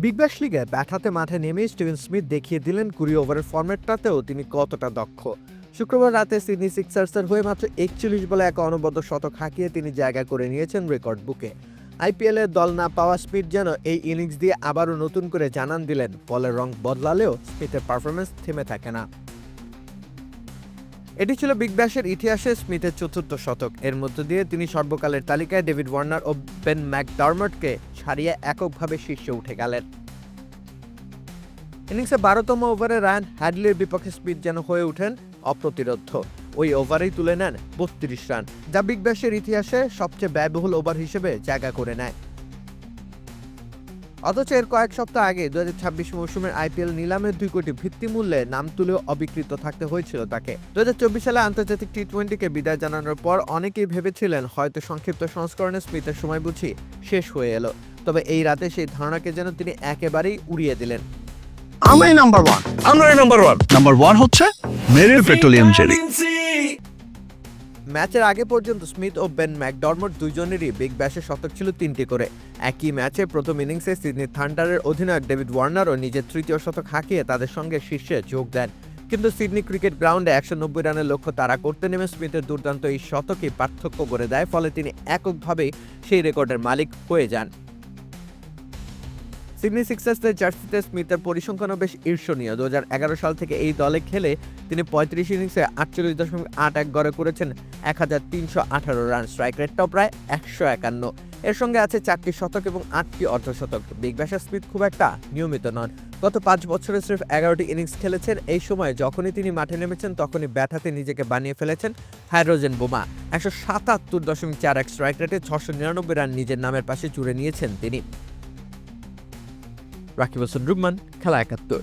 Big Bash লিগে bat হাতে মাঠে নেমে স্টিভেন স্মিথ দেখিয়ে দিলেন 20 ওভারের ফরম্যাটটাতেও তিনি কতটা দক্ষ। শুক্রবার রাতে সিডনি সিক্সার্সের হয়ে মাত্র 41 বলে এক অনবদ্য শতক হাঁকিয়ে তিনি জায়গা করে নিয়েছেন রেকর্ড বুকে। আইপিএলে দল না পাওয়া স্মিথ যেন এই ইনিংস দিয়ে আবারও নতুন করে জানান দিলেন বলের রং বদলালেও স্মিথের পারফরমেন্স থেমে থাকে না। এটি ছিল বিগ ব্যাশের ইতিহাসে স্মিথের চতুর্থ শতক। এর মধ্য দিয়ে তিনি সর্বকালের তালিকায় ডেভিড ওয়ার্নার ও বেন ম্যাকডারমটকে ছাড়িয়ে এককভাবে শীর্ষে উঠে গেলেন। ইনিংসে 12তম ওভারে রায়ান হ্যাডলির বিপক্ষে স্মিথ যেন হয়ে ওঠেন অপ্রতিরোধ্য। ওই ওভারেই তুলে নেন 32 রান, যা বিগ ব্যাশের ইতিহাসে সবচেয়ে ব্যয়বহুল ওভার হিসেবে জায়গা করে নেয়। অথচ এর কয়েক সপ্তাহ আগে 2026 মৌসুমের আইপিএল নিলামের 2 কোটি ভিত্তিমূল্যে নাম তুলেও অবিকৃত থাকতে হয়েছিল তাকে। 2024 সালে আন্তর্জাতিক টি-20কে বিদায় জানানোর পর অনেকেই ভেবেছিলেন হয়তো সংক্ষিপ্ত সংস্করণে স্মিথের সময় বুঝি শেষ হয়ে এলো। তবে এই রাতে সেই ধারণাকে যেন তিনি একেবারেই উড়িয়ে দিলেন। আমরাই নাম্বার ওয়ান। নাম্বার ওয়ান হচ্ছে মেরিল পেট্রোলিয়াম জেলি। ম্যাচের আগে পর্যন্ত স্মিথ ও বেন ম্যাকডরমট দুজনেরই বিগ ব্যাশে শতক ছিল 3টি করে। একই ম্যাচে প্রথম ইনিংসে সিডনি থান্ডারের অধিনায়ক ডেভিড ওয়ার্নারও নিজের তৃতীয় শতক হাঁকিয়ে তাদের সঙ্গে শীর্ষে যোগ দেন। কিন্তু সিডনি ক্রিকেট গ্রাউন্ডে 190 রানের লক্ষ্য তাড়া করতে নেমে স্মিথের দুর্দান্ত এই শতকই পার্থক্য করে দেয়, ফলে তিনি এককভাবেই সেই রেকর্ডের মালিক হয়ে যান। সিডনি সিক্সার্সের জার্সিতে স্মিথের পরিসংখ্যানও বেশ ঈর্ষণীয়। 2011 সাল থেকে এই দলে খেলে তিনি 35 ইনিংসে 48.81 গড়ে করেছেন 1318 রান, স্ট্রাইক রেটটাও প্রায় 151। এর সঙ্গে আছে 4টি শতক এবং 8টি অর্ধশতক। বিগ ব্যাশে স্মিথ খুব একটা নিয়মিত নন। গত 5 বছরে সির্ফ 11টি ইনিংস খেলেছেন। এই সময় যখনই তিনি মাঠে নেমেছেন তখনই ব্যাট হাতে নিজেকে বানিয়ে ফেলেছেন হাইড্রোজেন বোমা। 177.41 স্ট্রাইক রেটে 699 রান নিজের নামের পাশে জুড়ে নিয়েছেন তিনি। রাকিব হাসান রুম্মান, খেলা 71।